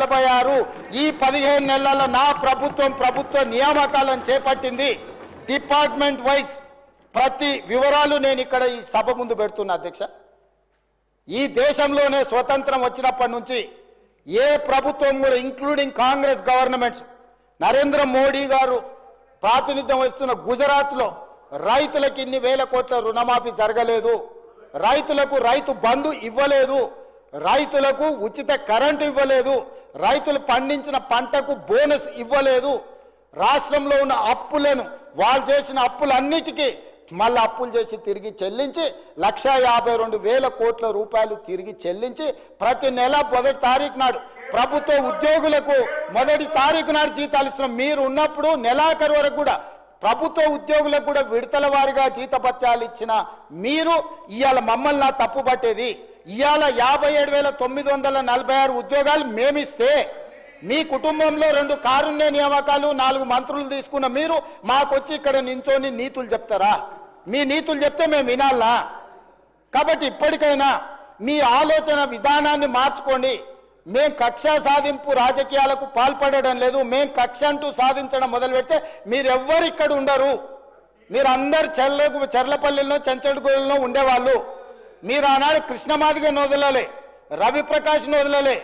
46 ఈ 15 నెలల నా ప్రభుత్వ నియామకాలను చేపట్టింది. డిపార్ట్మెంట్ వైజ్ ప్రతి వివరాలు నేను ఇక్కడ ఈ సభ ముందు పెడుతున్నా అధ్యక్ష. ఈ దేశంలోనే స్వతంత్రం వచ్చినప్పటి నుంచి ఏ ప్రభుత్వం కూడా including Congress governments Narendra Modi గారు ప్రాతినిధ్యం వహిస్తున్న గుజరాత్లో రైతులకు ఇన్ని వేల కోట్ల రుణమాఫీ జరగలేదు, రైతులకు రైతు బంధు ఇవ్వలేదు, రైతులకు ఉచిత కరెంటు ఇవ్వలేదు, రైతులు పండించిన పంటకు బోనస్ ఇవ్వలేదు, రాష్ట్రంలో ఉన్న అప్పులను వాళ్ళు చేసిన అప్పులన్నిటికీ మళ్ళీ అప్పులు చేసి తిరిగి చెల్లించి 1,52,000 కోట్ల రూపాయలు తిరిగి చెల్లించి ప్రతి నెల 1వ తారీఖు నాడు ప్రభుత్వ ఉద్యోగులకు 1వ తారీఖు నాడు జీతాలు ఇస్తున్నాం. మీరు ఉన్నప్పుడు నెలాఖరు వరకు కూడా ప్రభుత్వ ఉద్యోగులకు కూడా విడతల వారీగా జీతభత్యాలు ఇచ్చిన మీరు ఇవాళ మమ్మల్ని తప్పు పట్టేది. ఇవాళ 57,946 ఉద్యోగాలు మేమిస్తే మీ కుటుంబంలో 2 కారుణ్య నియామకాలు 4 మంత్రులు తీసుకున్న మీరు మాకొచ్చి ఇక్కడ నించొని నీతులు చెప్తారా? మీ నీతులు చెప్తే మేము వినాలా? కాబట్టి ఇప్పటికైనా మీ ఆలోచన విధానాన్ని మార్చుకోండి. మేం కక్ష సాధింపు రాజకీయాలకు పాల్పడడం లేదు. మేం కక్ష అంటూ సాధించడం మొదలు పెడితే మీరెవ్వరు ఇక్కడ ఉండరు. మీరందరు చెర్లపల్లిలో చెంచడుగూడలో ఉండేవాళ్ళు. మీరు ఆనాడు కృష్ణమాదిగని వదలలే, రవిప్రకాష్ని వదలలే,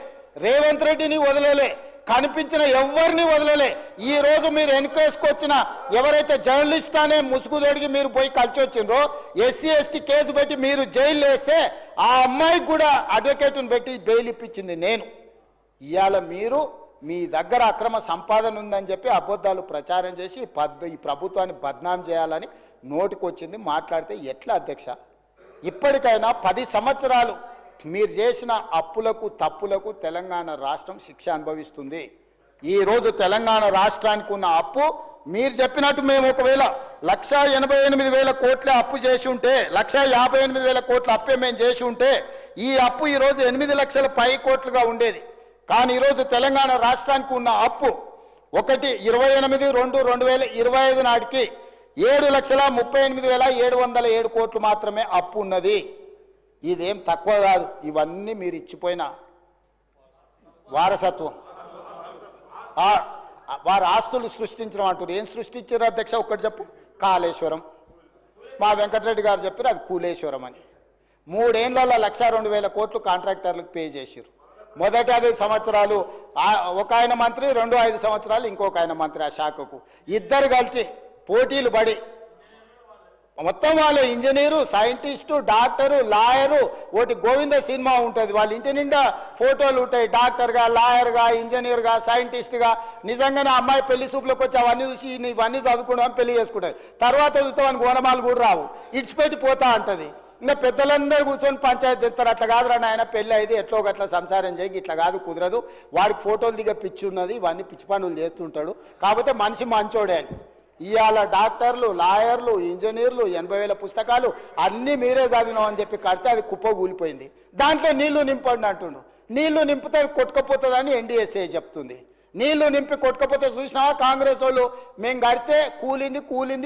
రేవంత్ రెడ్డిని వదలలే, కనిపించిన ఎవరిని వదలలే. ఈ రోజు మీరు వెనుకేసుకొచ్చిన ఎవరైతే జర్నలిస్ట్ అనే ముసుగుదొడికి మీరు పోయి కలిసి వచ్చిండ్రో ఎస్సీ ఎస్టీ కేసు పెట్టి మీరు జైలు వేస్తే ఆ అమ్మాయికి కూడా అడ్వకేట్ని పెట్టి బెయిల్ ఇప్పించింది నేను. ఇవాళ మీరు మీ దగ్గర అక్రమ సంపాదన ఉందని చెప్పి అబద్ధాలు ప్రచారం చేసి ఈ ప్రభుత్వాన్ని బద్నాం చేయాలని నోటికొచ్చింది మాట్లాడితే ఎట్లా అధ్యక్ష? ఇప్పటికైనా 10 సంవత్సరాలు మీరు చేసిన అప్పులకు తప్పులకు తెలంగాణ రాష్ట్రం శిక్ష అనుభవిస్తుంది. ఈరోజు తెలంగాణ రాష్ట్రానికి ఉన్న అప్పు మీరు చెప్పినట్టు మేము ఒకవేళ 1,88,000 కోట్ల అప్పు చేసి ఉంటే 1,58,000 కోట్ల అప్పే మేము చేసి ఉంటే ఈ అప్పు ఈరోజు 8 లక్షల పై కోట్లుగా ఉండేది. కానీ ఈరోజు తెలంగాణ రాష్ట్రానికి ఉన్న అప్పు 1/28/2/2025 నాటికి 7,38,707 కోట్లు మాత్రమే అప్పు ఉన్నది. ఇదేం తక్కువ కాదు. ఇవన్నీ మీరు ఇచ్చిపోయిన వారసత్వం. వారి ఆస్తులు సృష్టించడం అంటారు. ఏం సృష్టించారు అధ్యక్ష? ఒక్కటి చెప్పు. కాళేశ్వరం. మా వెంకటరెడ్డి గారు చెప్పారు అది కూలేశ్వరం అని. 3 ఏళ్లలో 1,02,000 కోట్లు కాంట్రాక్టర్లకు పే చేశారు. మొదటి 5 సంవత్సరాలు ఒక ఆయన మంత్రి, 5 సంవత్సరాలు ఇంకొక ఆయన మంత్రి. ఆ శాఖకు ఇద్దరు కలిసి పోటీలు పడి మొత్తం వాళ్ళే ఇంజనీరు, సైంటిస్టు, డాక్టరు, లాయరు. ఒకటి గోవింద సినిమా ఉంటుంది, వాళ్ళ ఇంటి నిండా ఫోటోలు ఉంటాయి. డాక్టర్గా, లాయర్గా, ఇంజనీర్గా, సైంటిస్ట్గా. నిజంగానే అమ్మాయి పెళ్లి చూపులకు వచ్చి అవన్నీ చూసి ఇవన్నీ చదువుకుంటాం పెళ్లి చేసుకుంటుంది. తర్వాత చూస్తామని గోనమాలు కూడా రావు, ఇడిచిపెట్టి పోతా అంటది. ఇంకా పెద్దలందరూ కూర్చొని పంచాయతీ తెస్తారు. అట్లా కాదురా నాయన, పెళ్ళి అయితే ఎట్లో గట్లా సంసారం చేయి, ఇట్లా కాదు కుదరదు, వాడికి ఫోటోలు దిగ పిచ్చి ఉన్నది, ఇవన్నీ పిచ్చి పనులు చేస్తుంటాడు, కాకపోతే మనిషి మంచోడే అని. ఇవాళ డాక్టర్లు, లాయర్లు, ఇంజనీర్లు 80,000 పుస్తకాలు అన్నీ మీరే చదివినాం అని చెప్పి కడితే అది కుప్ప కూలిపోయింది. దాంట్లో నీళ్లు నింపండి అంటుండు. నీళ్లు నింపితే కొట్టుకపోతుందని ఎన్డీఎస్ఏ చెప్తుంది. నీళ్లు నింపి కొట్టుకపోతే చూసినావా కాంగ్రెస్ వాళ్ళు మేము కడితే కూలింది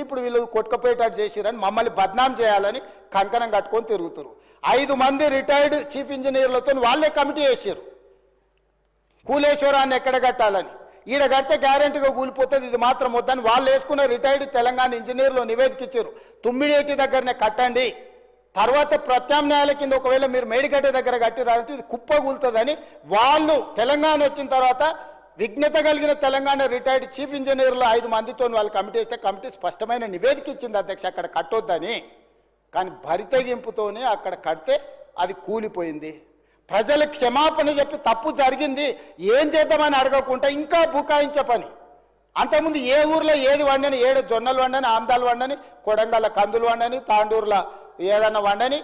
ఇప్పుడు వీళ్ళు కొట్టుకపోయేటట్టు చేసిరని మమ్మల్ని బద్నాం చేయాలని కంకణం కట్టుకొని తిరుగుతారు. 5 మంది రిటైర్డ్ చీఫ్ ఇంజనీర్లతో వాళ్ళే కమిటీ వేసారు కూలేశ్వరాన్ని ఎక్కడ కట్టాలని. ఈడ కడితే గ్యారెంటీగా కూలిపోతుంది, ఇది మాత్రం వద్దని వాళ్ళు వేసుకున్న రిటైర్డ్ తెలంగాణ ఇంజనీర్లు నివేదిక ఇచ్చారు. తుమ్మిడేటి దగ్గరనే కట్టండి, తర్వాత ప్రత్యామ్నాయాల కింద ఒకవేళ మీరు మేడిగడ్డ దగ్గర కట్టిరాలంటే ఇది కుప్ప కూలుతుందని వాళ్ళు తెలంగాణ వచ్చిన తర్వాత విఘ్నత కలిగిన తెలంగాణ రిటైర్డ్ చీఫ్ ఇంజనీర్లు 5 మందితో వాళ్ళు కమిటీ వేస్తే కమిటీ స్పష్టమైన నివేదిక ఇచ్చింది అధ్యక్ష అక్కడ కట్టొద్దని. కానీ భరితగింపుతోనే అక్కడ కడితే అది కూలిపోయింది. ప్రజల క్షమాపణ చెప్పి తప్పు జరిగింది ఏం చేద్దామని అడగకుండా ఇంకా బుకాయించే పని. అంతకుముందు ఏ ఊర్లో ఏది వండని, 7 జొన్నలు వండని, ఆమ్దాలు వండని, కొడంగల్ల కందులు వండని, తాండూరులో ఏదన్నా వండని,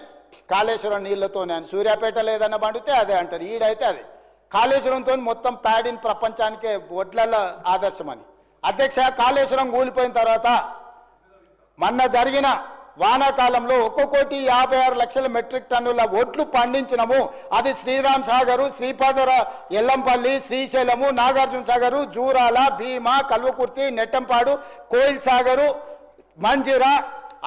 కాళేశ్వరం నీళ్లతోనే అని. సూర్యాపేటలో ఏదన్నా వండితే అదే అంటారు, ఈడైతే అదే. కాళేశ్వరంతో మొత్తం ప్యాడిన్ ప్రపంచానికే ఒడ్లలో ఆదర్శమని. అధ్యక్ష కాళేశ్వరం కూలిపోయిన తర్వాత మొన్న జరిగిన వానాకాలంలో 1,56,00,000 మెట్రిక్ టన్నుల ఒడ్లు పండించినము. అది శ్రీరామ్ సాగరు, శ్రీపాదర, ఎల్లంపల్లి, శ్రీశైలము, నాగార్జున సాగరు, జూరాల, భీమా, కల్వకుర్తి, నెట్టంపాడు, కోయిల్ సాగరు, మంజిరా,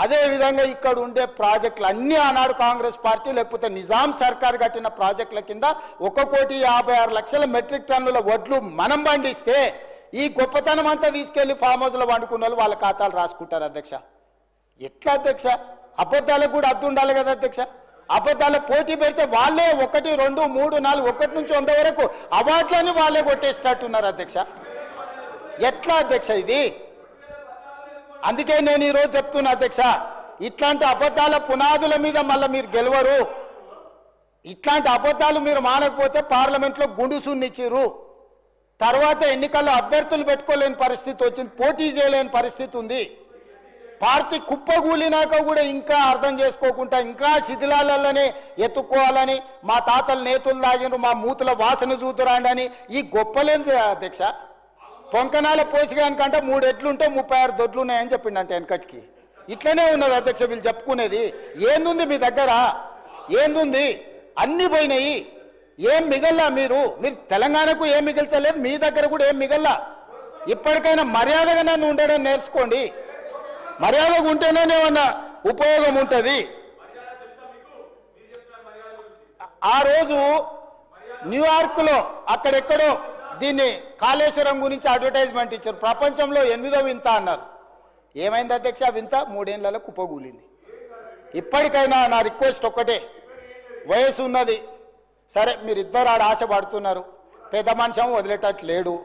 అదేవిధంగా ఇక్కడ ఉండే ప్రాజెక్టులు అన్నీ ఆనాడు కాంగ్రెస్ పార్టీ లేకపోతే నిజాం సర్కార్ కట్టిన ప్రాజెక్టుల కింద 1,56,00,000 మెట్రిక్ టన్నుల వడ్లు మనం పండిస్తే ఈ గొప్పతనం అంతా తీసుకెళ్లి ఫామ్ హౌస్లో వండుకున్న వాళ్ళు వాళ్ళ ఖాతాలు రాసుకుంటారు అధ్యక్ష. ఎట్లా అధ్యక్ష? అబద్ధాలకు కూడా అర్థం ఉండాలి కదా అధ్యక్ష. అబద్ధాల పోటీ పెడితే వాళ్ళే 1, 2, 3, 4 1 నుంచి 100 వరకు అవార్డులని వాళ్ళే కొట్టేసేటట్టున్నారు అధ్యక్ష. ఎట్లా అధ్యక్ష ఇది? అందుకే నేను ఈరోజు చెప్తున్నా అధ్యక్ష, ఇట్లాంటి అబద్ధాల పునాదుల మీద మళ్ళీ మీరు గెలవరు. ఇట్లాంటి అబద్ధాలు మీరు మానకపోతే పార్లమెంట్లో గుండుసున్నిచ్చిర్రు. తర్వాత ఎన్నికల్లో అభ్యర్థులు పెట్టుకోలేని పరిస్థితి వచ్చింది, పోటీ చేయలేని పరిస్థితి ఉంది. పార్టీ కుప్పగూలినాక కూడా ఇంకా అర్థం చేసుకోకుండా ఇంకా శిథిలాలలోనే ఎత్తుక్కోవాలని మా తాతలు నేతులు తాగినరు, మా మూతుల వాసన చూతురాండని ఈ గొప్పలేని అధ్యక్ష. పొంకనాల పోసిగానికంటే 3 ఎడ్లుంటే 36 దొడ్లు ఉన్నాయని చెప్పిండు అంటే వెనకటికి. ఇట్లనే ఉన్నది అధ్యక్ష వీళ్ళు చెప్పుకునేది. ఏందుంది మీ దగ్గర? ఏందుంది? అన్ని పోయినాయి. ఏం మిగల్లా? మీరు తెలంగాణకు ఏం మిగిల్చలేదు, మీ దగ్గర కూడా ఏం మిగల్లా. ఇప్పటికైనా మర్యాదగా నన్ను ఉండడం నేర్చుకోండి. మర్యాదగా ఉంటేనే ఏమన్నా ఉపయోగం ఉంటుంది. ఆ రోజు న్యూయార్క్లో అక్కడెక్కడో దీన్ని కాళేశ్వరం గురించి అడ్వర్టైజ్మెంట్ ఇచ్చారు. ప్రపంచంలో 8వ వింత అన్నారు. ఏమైంది అధ్యక్ష? వింత 3 ఏళ్లలో కుప్పగూలింది. ఇప్పటికైనా నా రిక్వెస్ట్ ఒక్కటే, వయసు ఉన్నది సరే, మీరిద్దరు ఆడ ఆశ పడుతున్నారు. పెద్ద మనిషి వదిలేటట్టు లేడు.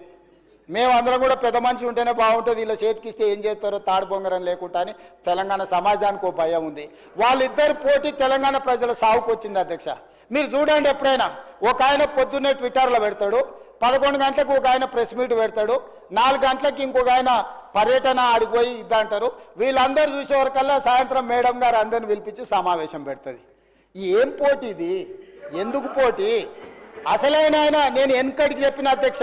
మేమందరం కూడా పెద్ద మనిషి ఉంటేనే బాగుంటుంది, ఇలా చేతికిస్తే ఏం చేస్తారో తాడు బొంగరం లేకుండా అని తెలంగాణ సమాజానికి ఒక భయం ఉంది. వాళ్ళిద్దరు పోటీ తెలంగాణ ప్రజల సాగుకు వచ్చింది అధ్యక్ష. మీరు చూడండి, ఎప్పుడైనా ఒక ఆయన పొద్దున్నే ట్విట్టర్లో పెడతాడు, 11 గంటలకు ఒక ఆయన ప్రెస్ మీట్ పెడతాడు, 4 గంటలకు ఇంకొక ఆయన పర్యటన ఆడిపోయి ఇద్దంటారు. వీళ్ళందరూ చూసేవరకల్లా సాయంత్రం మేడం గారు అందరిని పిలిపించి సమావేశం పెడుతుంది. ఏం పోటీ ఇది? ఎందుకు పోటీ? అసలైన ఆయన నేను వెనకటికి చెప్పిన అధ్యక్ష,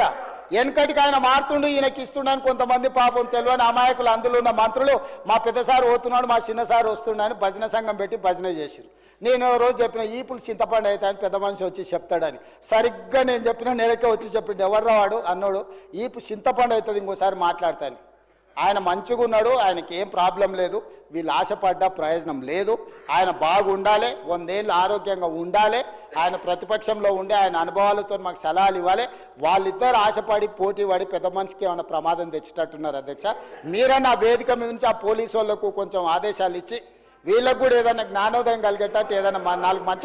వెనకటికి ఆయన మారుతుండు, ఈయనకి ఇస్తుండని కొంతమంది పాపం తెలియని అమాయకులు అందులో ఉన్న మంత్రులు మా పెద్దసారి పోతున్నాడు, మా చిన్నసారి వస్తున్నాడు భజన సంఘం పెట్టి భజన చేసిరు. నేను రోజు చెప్పిన ఈపులు చింతపండు అవుతాయని పెద్ద మనిషి వచ్చి చెప్తాడని. సరిగ్గా నేను చెప్పిన నెలకే వచ్చి చెప్పిండు, ఎవర్రా వాడు అన్నాడు, ఈపు చింతపండు అవుతుంది ఇంకోసారి మాట్లాడతాను. ఆయన మంచిగా ఉన్నాడు, ఆయనకి ఏం ప్రాబ్లం లేదు, వీళ్ళు ఆశపడ్డ ప్రయోజనం లేదు. ఆయన బాగుండాలి, 100 ఏళ్ళు ఆరోగ్యంగా ఉండాలి, ఆయన ప్రతిపక్షంలో ఉండే ఆయన అనుభవాలతో మాకు సలహాలు ఇవ్వాలి. వాళ్ళిద్దరు ఆశపడి పోటీ పడి పెద్ద మనిషికి ఏమైనా ప్రమాదం తెచ్చేటట్టున్నారు అధ్యక్ష. మీరన్నా వేదిక మీద నుంచి ఆ పోలీసు వాళ్ళకు కొంచెం ఆదేశాలు ఇచ్చి వీళ్ళకు కూడా ఏదైనా జ్ఞానోదయం కలిగేటట్టు ఏదైనా 4 మంచి